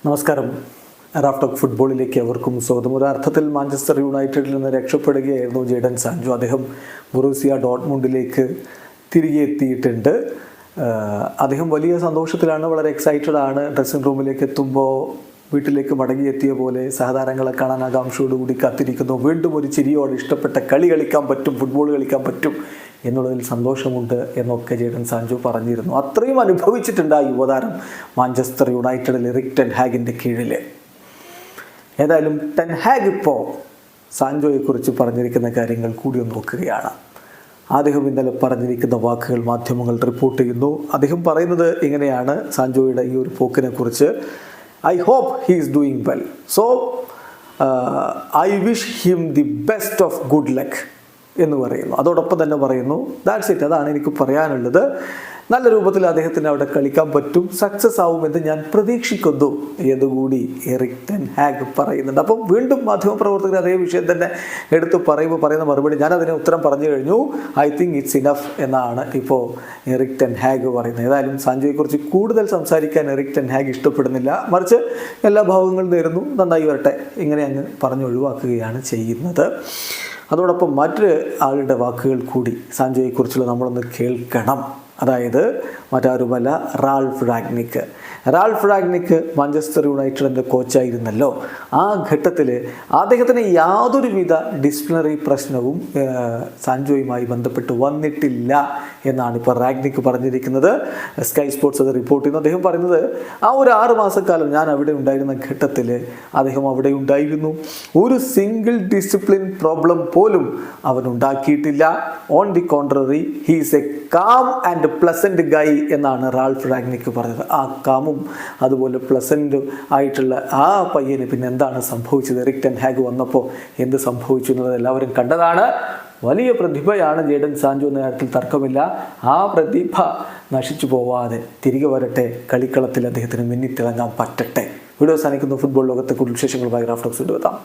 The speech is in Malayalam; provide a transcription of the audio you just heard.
നമസ്കാരം. റാഫ്റ്റോക്ക് ഫുട്ബോളിലേക്ക് അവർക്കും സ്വാഗതം. ഒരർത്ഥത്തിൽ മാഞ്ചസ്റ്റർ യുണൈറ്റഡിൽ നിന്ന് രക്ഷപ്പെടുകയായിരുന്നു ജേഡൻ സാൻചോ. അദ്ദേഹം ബൊറൂസിയ ഡോർട്ട്മുണ്ടിലേക്ക് തിരികെ എത്തിയിട്ടുണ്ട്. അദ്ദേഹം വലിയ സന്തോഷത്തിലാണ്, വളരെ എക്സൈറ്റഡ് ആണ്. ഡ്രസ്സിംഗ് റൂമിലേക്ക് എത്തുമ്പോൾ വീട്ടിലേക്ക് മടങ്ങിയെത്തിയ പോലെ സഹതാരങ്ങളെ കാണാൻ ആകാംക്ഷയോടുകൂടി കാത്തിരിക്കുന്നു. വീണ്ടും ഒരു ചിരിയോടെ ഇഷ്ടപ്പെട്ട കളി കളിക്കാൻ പറ്റും, ഫുട്ബോൾ കളിക്കാൻ പറ്റും എന്നുള്ളതിൽ സന്തോഷമുണ്ട് എന്നൊക്കെ ജേഡൻ സാൻചോ പറഞ്ഞിരുന്നു. അത്രയും അനുഭവിച്ചിട്ടുണ്ട് ആ യുവതാരം മാഞ്ചസ്റ്റർ യുണൈറ്റഡിൽ എറിക് ടെൻ ഹാഗിൻ്റെ കീഴിൽ. ഏതായാലും ടെൻ ഹാഗ് ഇപ്പോൾ സാൻചോയെക്കുറിച്ച് പറഞ്ഞിരിക്കുന്ന കാര്യങ്ങൾ കൂടി ഒന്ന് നോക്കുകയാണ്. അദ്ദേഹം ഇന്നലെ പറഞ്ഞിരിക്കുന്ന വാക്കുകൾ മാധ്യമങ്ങൾ റിപ്പോർട്ട് ചെയ്യുന്നു. അദ്ദേഹം പറയുന്നത് ഇങ്ങനെയാണ് സാൻചോയുടെ ഈ ഒരു പോക്കിനെ കുറിച്ച്: I hope he is doing well. So, I wish him the best of good luck എന്ന് പറയുന്നു. അതോടൊപ്പം തന്നെ പറയുന്നു, ദാറ്റ്സ് ഇറ്റ്, അതാണ് എനിക്ക് പറയാനുള്ളത്. നല്ല രൂപത്തിൽ അദ്ദേഹത്തിന് അവിടെ കളിക്കാൻ പറ്റും, സക്സസ് ആവുമെന്ന് ഞാൻ പ്രതീക്ഷിക്കുന്നു എന്നുകൂടി എറിക് ടെൻ ഹാഗ് പറയുന്നുണ്ട്. അപ്പം വീണ്ടും മാധ്യമപ്രവർത്തകർ അതേ വിഷയം തന്നെ എടുത്ത് പറയുന്ന മറുപടി ഞാൻ അതിന് ഉത്തരം പറഞ്ഞു കഴിഞ്ഞു. ഐ തിങ്ക് ഇറ്റ്സ് ഇനഫ് എന്നാണ് ഇപ്പോൾ എറിക് ടെൻ ഹാഗ് പറയുന്നത്. ഏതായാലും സാൻചോയെക്കുറിച്ച് കൂടുതൽ സംസാരിക്കാൻ എറിക് ടെൻ ഹാഗ് ഇഷ്ടപ്പെടുന്നില്ല. മറിച്ച് എല്ലാ ഭാവങ്ങളും നേരുന്നു, നന്നായി വരട്ടെ, ഇങ്ങനെ അങ്ങ് പറഞ്ഞു ഒഴിവാക്കുകയാണ് ചെയ്യുന്നത്. അതോടൊപ്പം മറ്റൊരു ആളുടെ വാക്കുകൾ കൂടി സാൻചോയെക്കുറിച്ചുള്ള നമ്മളൊന്ന് കേൾക്കണം. അതായത് മറ്റാരുമല്ല, റാൽഫ് റാഗ്നിക്ക് മാഞ്ചസ്റ്റർ യുണൈറ്റഡിൻ്റെ കോച്ചായിരുന്നല്ലോ. ആ ഘട്ടത്തിൽ അദ്ദേഹത്തിന് യാതൊരുവിധ ഡിസിപ്ലിനറി പ്രശ്നവും സാൻചോയുമായി ബന്ധപ്പെട്ട് വന്നിട്ടില്ല എന്നാണ് ഇപ്പോൾ റാഗ്നിക്ക് പറഞ്ഞിരിക്കുന്നത്. സ്കൈ സ്പോർട്സ് അത് റിപ്പോർട്ട് ചെയ്യുന്നു. അദ്ദേഹം പറയുന്നത്, ആ ഒരു 6 മാസക്കാലം ഞാൻ അവിടെ ഉണ്ടായിരുന്ന ഘട്ടത്തിൽ അദ്ദേഹം അവിടെ ഉണ്ടായിരുന്നു. ഒരു സിംഗിൾ ഡിസിപ്ലിൻ പ്രോബ്ലം പോലും അവൻ ഉണ്ടാക്കിയിട്ടില്ല. On the contrary, he is a calm and pleasant guy എന്നാണ് റാൽഫ് റാഗ്നിക്ക് പറഞ്ഞത്. ആ കാമും അതുപോലെ പ്ലസൻറ്റ് ആയിട്ടുള്ള ആ പയ്യന് പിന്നെ എന്താണ് സംഭവിച്ചത്? എറിക് ടെൻ ഹാഗ് വന്നപ്പോൾ എന്ത് സംഭവിച്ചു എന്നുള്ളത് എല്ലാവരും കണ്ടതാണ്. വലിയ പ്രതിഭയാണ് ജേഡൻ സാൻചോ എന്ന കാര്യത്തിൽ തർക്കമില്ല. ആ പ്രതിഭ നശിച്ചു പോവാതെ തിരികെ വരട്ടെ, കളിക്കളത്തിൽ അദ്ദേഹത്തിന് മിന്നിത്തിളങ്ങാൻ പറ്റട്ടെ. വീഡിയോ സാധിക്കുന്ന ഫുട്ബോൾ ലോകത്തെ കൂടുതൽ വിശേഷങ്ങളുമായി റാഫ്റ്റോക്സ് എത്താം.